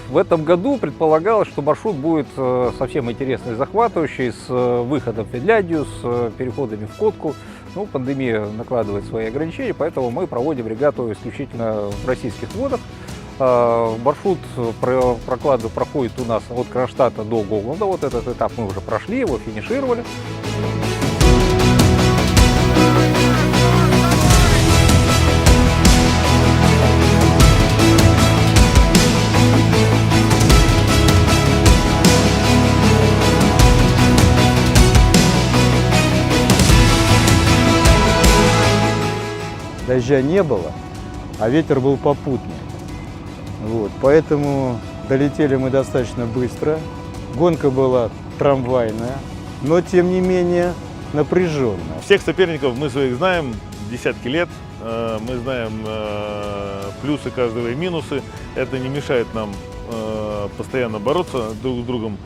В этом году предполагалось, что маршрут будет совсем интересный и захватывающий, с выходом в Финляндию, с переходами в Котку. Ну, пандемия накладывает свои ограничения, поэтому мы проводим регату исключительно в российских водах. Маршрут проходит у нас от Кронштадта до Гогланда. Вот этот этап мы уже прошли, его финишировали. Дождя не было, а ветер был попутный. Вот, поэтому долетели мы достаточно быстро. Гонка была трамвайная, но тем не менее напряженная. Всех соперников мы своих знаем десятки лет. Мы знаем плюсы каждого и минусы. Это не мешает нам постоянно бороться друг с другом.